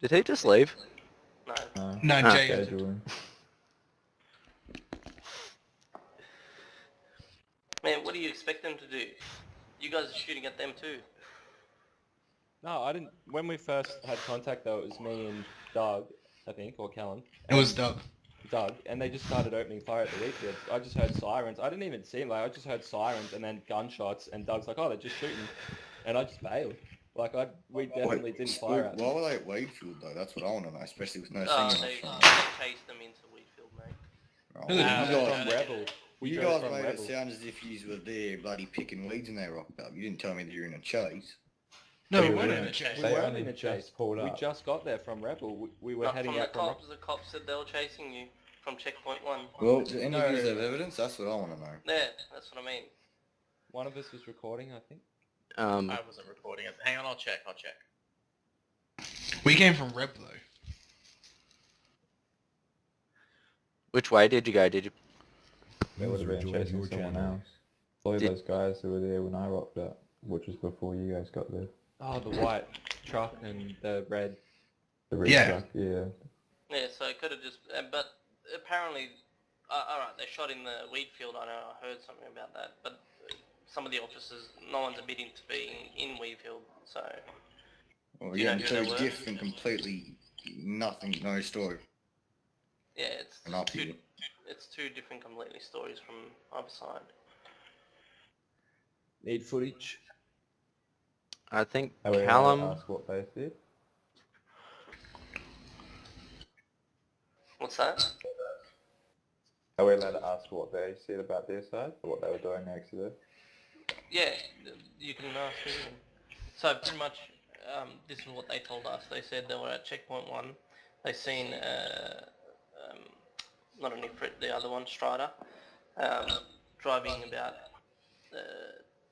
Did he just leave? No. No, Ah. Jay. Scheduling. Man, what do you expect them to do? You guys are shooting at them too. No, I didn't. When we first had contact, though, it was me and Doug, I think, or Callum. It was Doug. Doug, and they just started opening fire at the wheat fields. I just heard sirens. I didn't even see them. Like, I just heard sirens and then gunshots, and Doug's like, "Oh, they're just shooting," and I just bailed. Like, we definitely didn't fire at them. Why were they at Wakefield though? That's what I want to know, especially with no Oh, singing they option. chased them into Wheatfield, mate. Oh, Who- you From guys, Rebel. you drove guys from made it Rebel. sound as if you were there bloody picking weeds in there rocked up. You didn't tell me that you were in a chase. No, They we were weren't in in it. a chase. We They weren't only in a chase. just pulled We up. just got there from Rebel. We were Not heading from out the from cops. The cops said they were chasing you from checkpoint 1. Well, do any No. of you have evidence? That's what I want to know. Yeah, that's what I mean. One of us was recording, I think. I wasn't recording it. Hang on, I'll check. We came from Reb though. Which way did you go? Did you? They would have been User joined chasing your someone channel. else. Probably Did- those guys who were there when I rocked up, which was before you guys got there. Oh, the white truck and the red. The red Yeah. truck, yeah. Yeah, so it could have just... but apparently... Alright, they shot in the wheat field. I know, I heard something about that. But some of the officers, no one's admitting to being in Wheatfield, so... Well, Do you yeah, know who two they were? different, completely nothing, no story. Yeah, it's And up two, you. it's two different completely stories from either side. Need footage. I think Are we allowed to Callum. ask what they said? What's that? Are we allowed to ask what they said about their side, or what they were doing actually? Yeah, you can ask me. So pretty much, this is what they told us. They said they were at checkpoint 1. They seen, not an Ifrit, the other one, Strider, driving about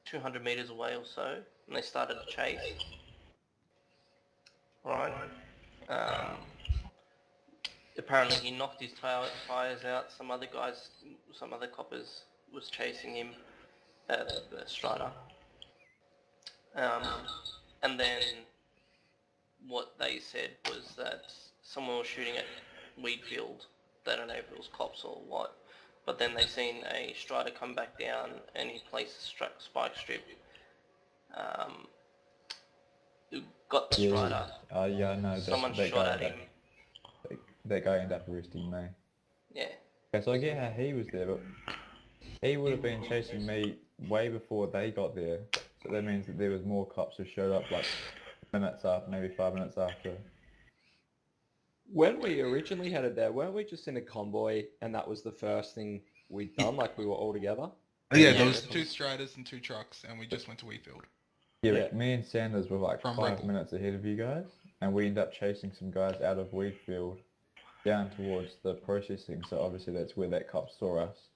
200 meters away or so, and they started to chase. Right. Apparently he knocked his tires out. Some other coppers was chasing him, the Strider. And then what they said was that someone was shooting at Wheatfield. They don't know if it was cops or what. But then they seen a Strider come back down and he placed a spike strip. Got the Strider. Yeah, no, Someone that shot guy, at him. that guy ended up arresting me. Yeah. Okay, so I get how he was there, but he would have been chasing me way before they got there. So that means that there was more cops who showed up like minutes after, maybe 5 minutes after. When we originally headed there, weren't we just in a convoy and that was the first thing we'd done, like we were all together? Yeah, Yeah. there was 2 Striders and 2 trucks, and we just went to Wheatfield. Yeah, Yeah. but me and Sanders were like From 5 Rebel. minutes ahead of you guys, and we ended up chasing some guys out of Wheatfield down towards the processing, so obviously that's where that cop saw us.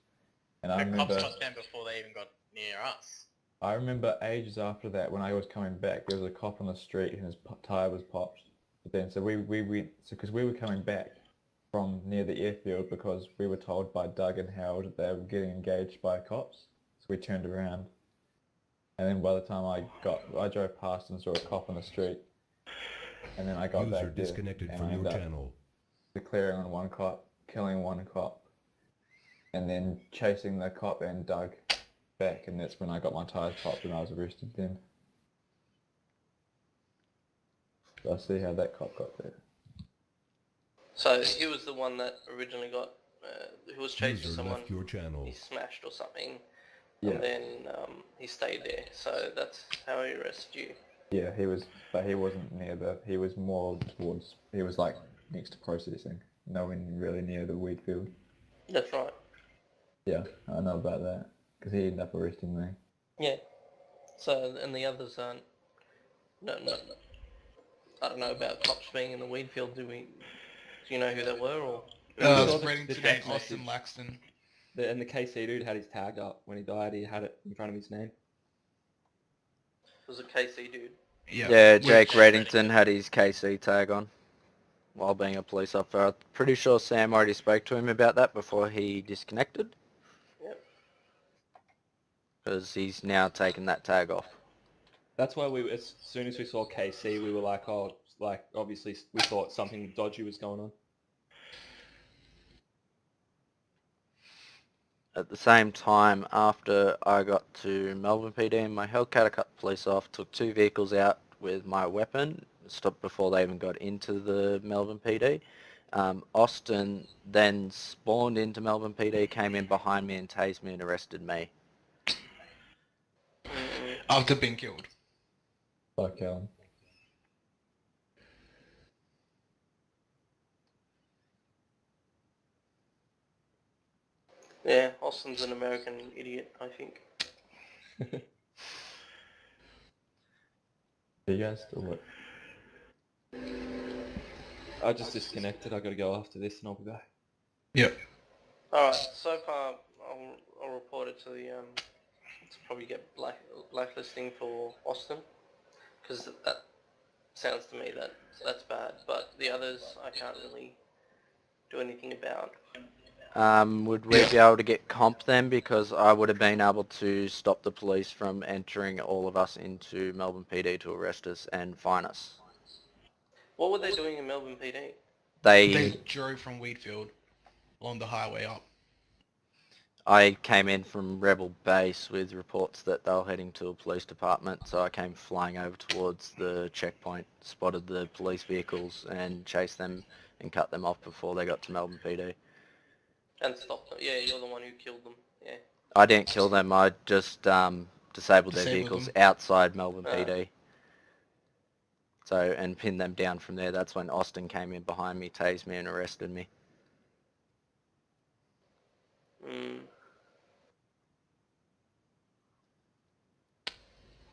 And I The remember, cops got them before they even got near us. I remember ages after that when I was coming back, there was a cop on the street and his tyre was popped. But then, so we went, because we were coming back from near the airfield because we were told by Doug and Howard that they were getting engaged by cops. So we turned around. And then by the time I drove past and saw a cop on the street. And then I got User back there disconnected and from I your ended up channel. declaring on one cop, killing one cop, and then chasing the cop and Doug back, and that's when I got my tyres popped and I was arrested then. So I see how that cop got there. So he was the one that originally got, who was chasing User someone left your channel. he smashed or something, Yeah, and then he stayed there. So that's how he arrested you. yeah, but he wasn't near he was more towards, he was like next to processing, nowhere really near the wheat field. That's right. Yeah, I know about that, because he ended up arresting me. Yeah. So, and the others aren't... No. I don't know about cops being in the weed field. Do you know who they were, or...? saw It's the Reddington text and Austin message. Laxton. And the KC dude had his tag up. When he died, he had it in front of his name. It was a KC dude. Yeah, Jake Which- Reddington had his KC tag on while being a police officer. I'm pretty sure Sam already spoke to him about that before he disconnected. Yep. Because he's now taken that tag off. That's why as soon as we saw KC, we were like, oh, like, obviously we thought something dodgy was going on. At the same time, after I got to Melbourne PD, my Hellcat cut the police off, took 2 vehicles out with my weapon, stopped before they even got into the Melbourne PD. Austin then spawned into Melbourne PD, came in behind me and tased me and arrested me. After being killed. Fuck Alan. Yeah, Austin's an American idiot, I think. You guys still look. I just disconnected. I got to go after this, and I'll be back. Yep. Alright, so far I'll report it to the to probably get blacklisting for Austin, because that sounds to me that that's bad. But the others I can't really do anything about. Would we be able to get comp then? Because I would have been able to stop the police from entering all of us into Melbourne PD to arrest us and fine us. What were they doing in Melbourne PD? They drove from Wheatfield along the highway up. I came in from Rebel Base with reports that they were heading to a police department, so I came flying over towards the checkpoint, spotted the police vehicles and chased them and cut them off before they got to Melbourne PD. And stopped them. Yeah, you're the one who killed them. Yeah. I didn't kill them, I just disabled their Disabled vehicles them. outside Melbourne Ah. PD. So, and pinned them down from there. That's when Austin came in behind me, tased me and arrested me.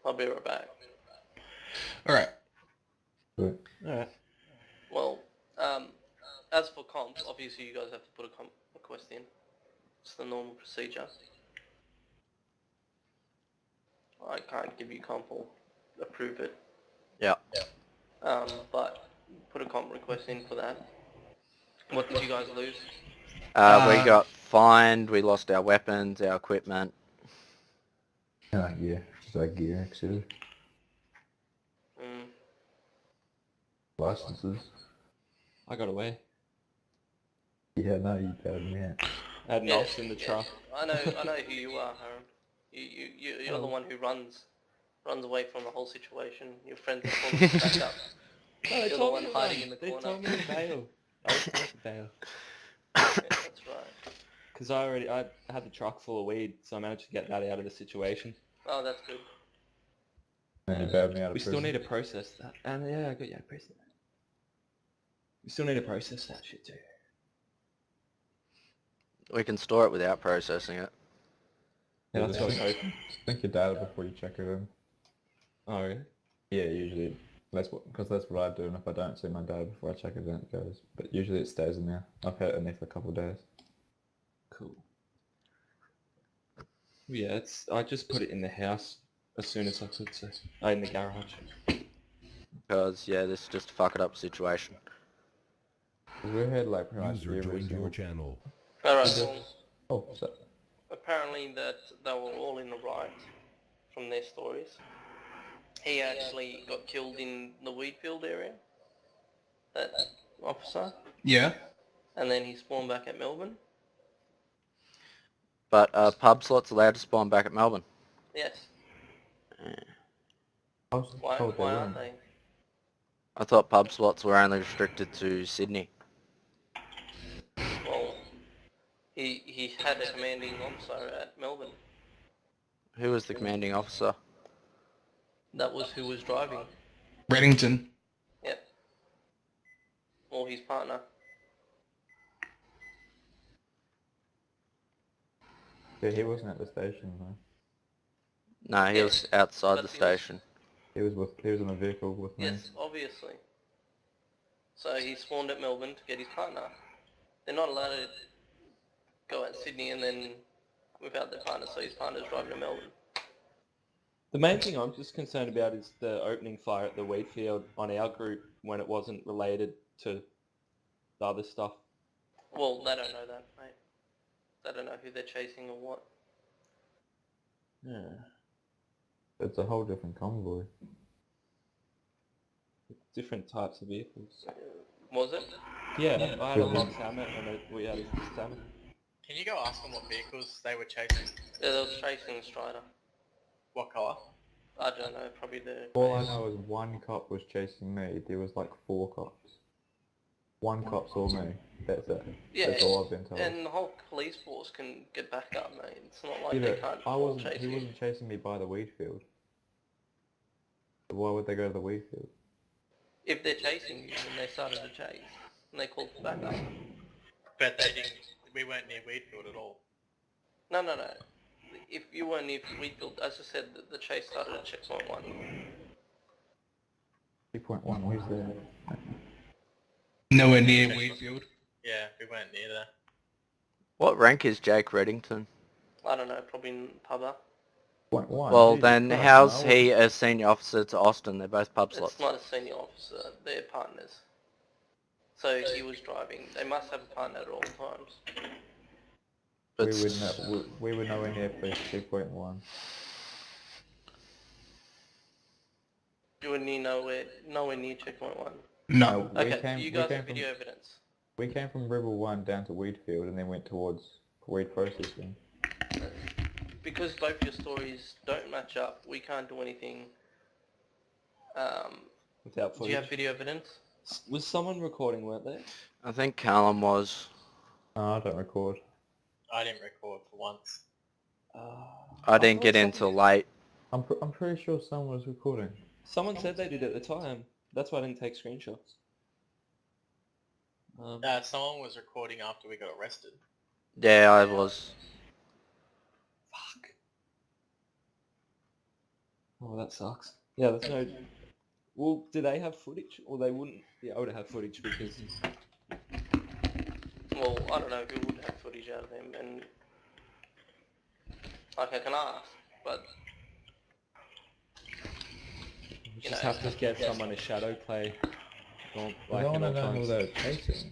I'll be right back. Alright. Good. Alright. Well, as for comps, obviously you guys have to put a comp request in. It's the normal procedure. I can't give you comp or approve it. Yeah. But put a comp request in for that. What did you guys lose? We got fined, we lost our weapons, our equipment. Yeah, just like gear, actually. Licenses. I got away. Yeah, no, you bailed me out. I had knocks in the truck. I know who you are, Harold. You're the one who runs away from the whole situation. Your friends are calling you back up. No, they You're told the me one to hiding run. in the They corner. told me to bail. I was supposed to bail. Yeah, that's right. Because I had the truck full of weed, so I managed to get that out of the situation. Oh, that's good. And you bailed me out of We prison. still need to process that. And yeah, I got you. Process that. We still need to process that shit too. We can store it without processing it. Yeah, that's what I was think, hoping. think your data before you check it in. Oh, really? Yeah, usually. That's what I do, and if I don't see my data before I check it in, it goes. But usually it stays in there. I've had it in there for a couple of days. Cool. Yeah, I just put it in the house as soon as I could, so in the garage. Because, yeah, this is just a fuck it up situation. We had like pretty much User every joined your single... channel. Alright, well, Oh, so... apparently that they were all in the right from their stories. He actually got killed in the Wheatfield area, that officer, Yeah. and then he spawned back at Melbourne. But pub slots allowed to spawn back at Melbourne. Yes. I was Why told they aren't weren't. they? I thought pub slots were only restricted to Sydney. Well, he had a commanding officer at Melbourne. Who was the commanding officer? That was who was driving. Reddington. Yep. Or his partner. Yeah, he wasn't at the station though. No, he was outside But the he was- station. He was in a vehicle with me. Yes, obviously. So he spawned at Melbourne to get his partner. They're not allowed to go at Sydney and then without their partner, so his partner's driving to Melbourne. The main thing I'm just concerned about is the opening fire at the Wheatfield on our group when it wasn't related to the other stuff. Well, they don't know that, mate. They don't know who they're chasing or what. Yeah. It's a whole different convoy. different types of vehicles. Was it? Yeah, I had a Lox Hammer and we had a Salmon. Can you go ask them what vehicles they were chasing? Yeah, they was chasing Strider. What colour? I don't know, probably the... All I know is one cop was chasing me. There was like 4 cops. One cop saw me. That's it. Yeah, That's all I've been told. and the whole police force can get back up, mate. It's not like Yeah, they but can't I all wasn't. chase He you. wasn't chasing me by the weed field. Why would they go to the weed field? If they're chasing you, then they started to chase, and they called for backup. But they didn't. We weren't near Weedfield at all. No. If you weren't near Wheatfield, as I said, the chase started at checkpoint 1. 3.1. Where's that? Nowhere near Weedfield. Yeah, we weren't near there. What rank is Jake Reddington? I don't know, probably in Pubba. 0.1. Well, Jesus then Christ, how's no. he a senior officer to Austin? They're both pub slots. It's not a senior officer, they're partners. So he was driving. They must have a partner at all times. But We were nowhere near police 2.1. You were nowhere near checkpoint 1. No. Okay, you guys have video evidence. We came from Rebel 1 down to Weedfield and then went towards weed processing. Because both your stories don't match up, we can't do anything. Without Do footage. you have video evidence? Was someone recording, weren't they? I think Callum was. No, I don't record. I didn't record for once. I didn't get in till late. I'm pretty sure someone was recording. Someone said they did at the time. That's why I didn't take screenshots. Someone was recording after we got arrested. Yeah, I was. Fuck. Oh, that sucks. Yeah, there's no... Well, do they have footage? Or they wouldn't be able to have footage because... Well, I don't know who would have footage out of them, and... Like, I can ask, but... You just have to get someone to shadow play. Or, I like, don't in want to all know who times. they were chasing.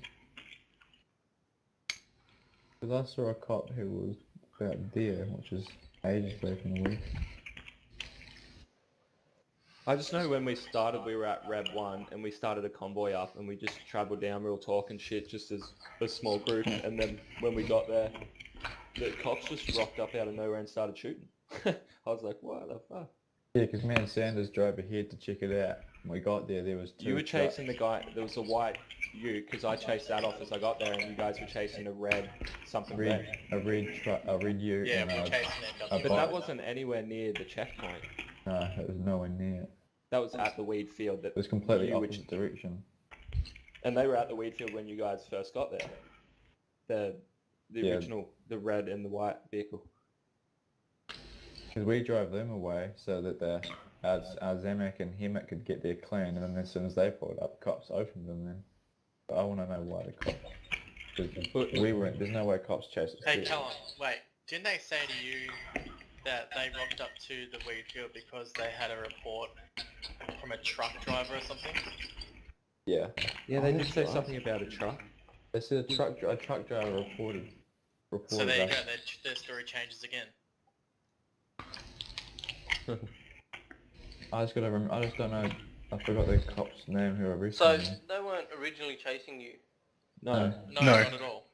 Because I saw a cop who was about there, which is ages away from the weed. I just know when we started, we were at Reb 1 and we started a convoy up and we just travelled down real talk and shit just as a small group, and then when we got there, the cops just rocked up out of nowhere and started shooting. I was like, what the fuck? Yeah, because me and Sanders drove ahead to check it out. When we got there, there was 2 You were trucks. chasing the guy, there was a white ute, because I chased that off as I got there, and you guys were chasing a red something red. a red ute Yeah, and we were a chasing a it. But bike. that wasn't anywhere near the checkpoint. No, it was nowhere near it. That was at the weed field. That It was completely you were opposite direction. And they were at the weed field when you guys first got there. The Yeah. original, the red and the white vehicle. Because we drove them away so that our Zamek and Hemet could get there clean, and then as soon as they pulled up, cops opened them then. But I want to know why the cops... Because we weren't... There's no way cops chased us. Hey, there. Callum, wait. Didn't they say to you that they rocked up to the weed field because they had a report from a truck driver or something? Yeah. Yeah, they did say something about a truck. They said a truck driver reported So there you us. go, their story changes again. I just don't know. I forgot the cop's name who So, arrested me. they weren't originally chasing you. No. No, No. not at all.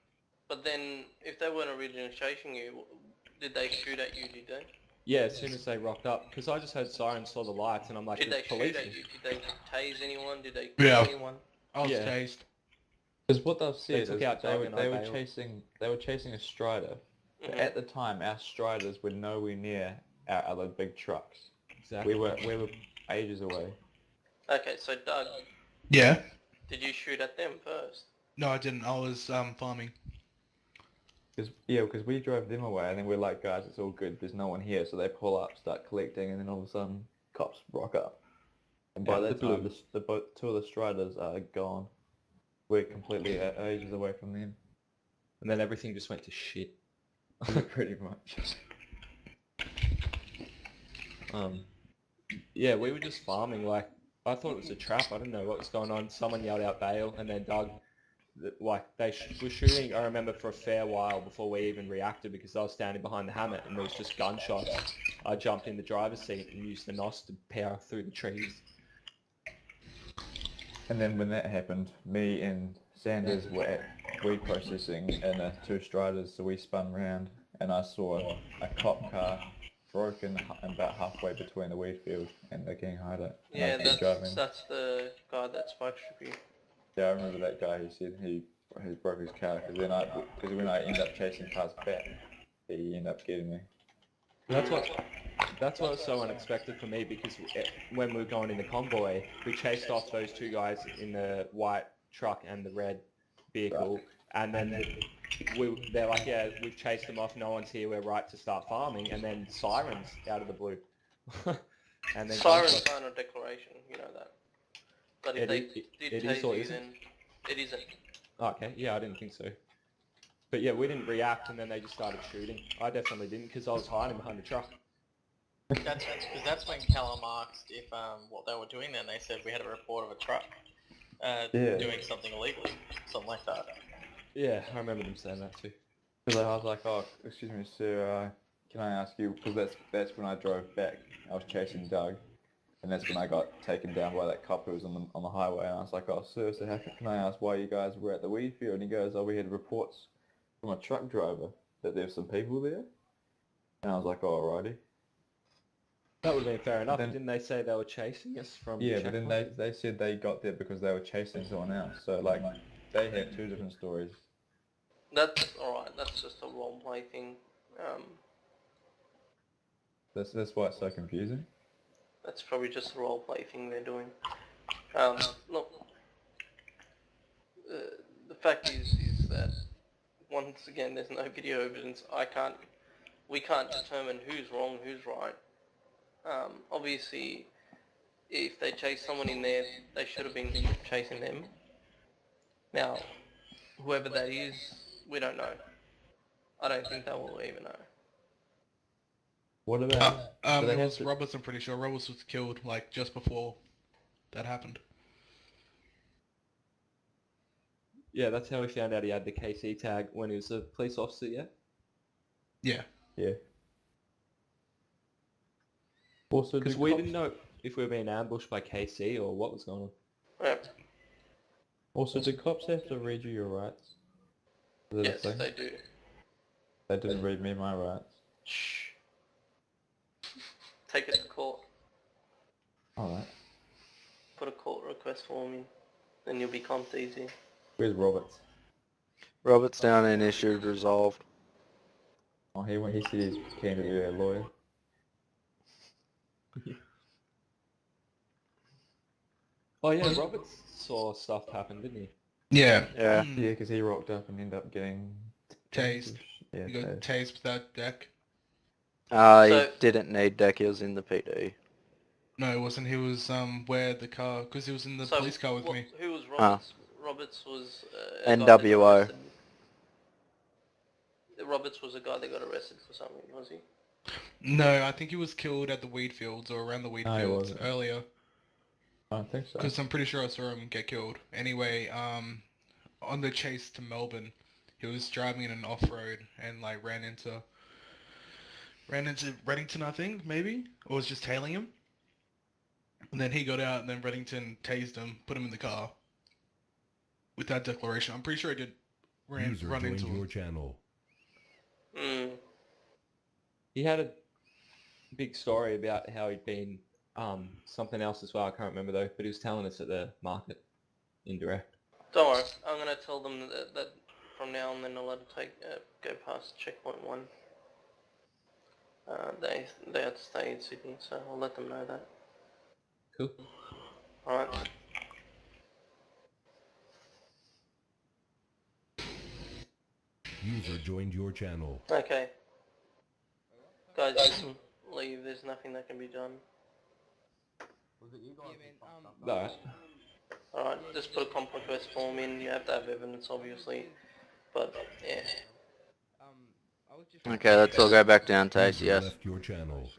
But then, if they weren't originally chasing you, did they shoot at you, did they? Yeah, as soon as they rocked up, because I just heard sirens, saw the lights, and I'm like, Did they there's police. shoot at you? Did they tase anyone? Did they Yeah. kill anyone? I was Yeah. chased. Because what they've said is took out they Doug were, and they I were bailed. chasing a Strider. But Mhm. at the time, our Striders were nowhere near our other big trucks. Exactly. We were ages away. Okay, so Doug, Yeah. did you shoot at them first? No, I didn't. I was farming. Because we drove them away, and then we're like, guys, it's all good. There's no one here, so they pull up, start collecting, and then all of a sudden, cops rock up. And by Out that the time, blue. 2 of the Striders are gone. We're completely ages away from them. And then everything just went to shit. Pretty much. Yeah, we were just farming, like, I thought it was a trap, I didn't know what was going on. Someone yelled out bail, and then Doug, they were shooting, I remember, for a fair while before we even reacted, because I was standing behind the hammock and there was just gunshots. I jumped in the driver's seat and used the NOS to power through the trees. And then when that happened, me and Sanders were at weed processing in a 2 Striders, so we spun round and I saw a cop car broken about halfway between the weed field and the gang hideout. And I Yeah, kept driving. that's the guy that spoke to you. Yeah, I remember that guy. He said he broke his car because when I ended up chasing cars back, he ended up getting me. That's what was so unexpected for me because when we were going in the convoy, we chased off those 2 guys in the white truck and the red vehicle, and then they're like, yeah, we've chased them off, no one's here, we're right to start farming, and then sirens out of the blue. And then Sirens aren't a declaration, you know that. But if It they is- did it tase is or you, isn't? then it isn't. Okay, yeah, I didn't think so. But yeah, we didn't react, and then they just started shooting. I definitely didn't because I was hiding behind the truck. That's when Callum asked if what they were doing. Then they said we had a report of a truck doing something illegally, something like that. Yeah, I remember them saying that too. Because I was like, oh, excuse me, sir, can I ask you, because that's when I drove back. I was chasing Doug, and that's when I got taken down by that cop who was on the highway, and I was like, oh, sir, so can I ask why you guys were at the weed field? And he goes, oh, we had reports from a truck driver that there's some people there. And I was like, oh, alrighty. That would have been fair enough. Then- Didn't they say they were chasing us from Yeah, the but then checkpoint? they said they got there because they were chasing someone else. So, like, they had 2 different stories. That's alright, that's just a roleplay thing. That's why it's so confusing. That's probably just a roleplay thing they're doing. Look, the fact is that once again, there's no video evidence. We can't determine who's wrong, who's right. Obviously, if they chase someone in there, they should have been chasing them. Now, whoever that is, we don't know. I don't think they will even know. What about... do they It have was to- Roberts, I'm pretty sure. Roberts was killed, like, just before that happened. Yeah, that's how we found out he had the KC tag when he was a police officer, yeah? Yeah. Yeah. Also, Because we didn't know if we were being ambushed by KC or what was going on. Yep. Also, do cops have to read you your rights? Is that a Yes, thing? they do. They didn't read me my rights. Shh. Take it to court. Alright. Put a court request form in. Then you'll be comped easy. Where's Roberts? Robert's down and issued resolved. Oh, he said he's keen to be a lawyer. Oh yeah, Roberts saw stuff happen, didn't he? Yeah. Yeah. Yeah, because he rocked up and ended up getting... Tased. Yeah, You got tased. tased without deck. He So- didn't need deck, he was in the PD. No, it wasn't. He was where the car, because he was in the So, police car with what- me. Who was Roberts? Roberts was a guy that got NWO. arrested. Roberts was a guy that got arrested for something, was he? No, I think he was killed at the weed fields or around the weed No, he fields wasn't. earlier. I don't think so. Because I'm pretty sure I saw him get killed. Anyway, on the chase to Melbourne, he was driving in an off-road and like ran into Reddington, I think, maybe, or was just tailing him. And then he got out, and then Reddington tased him, put him in the car. With that declaration, I'm pretty sure I did run User into joined your him. channel. Hmm. He had a big story about how he'd been something else as well. I can't remember though, but he was telling us at the market in direct. Don't worry, I'm gonna tell them that from now on, they're not allowed to go past checkpoint 1. They have to stay in Sydney, so I'll let them know that. Cool. Alright. User joined your channel. Okay. Guys, you can leave. There's nothing that can be done. Alright. Alright, just put a comp request form in. You have to have evidence, obviously. But, yeah. Okay, let's all go back down to User ACS. left your channel.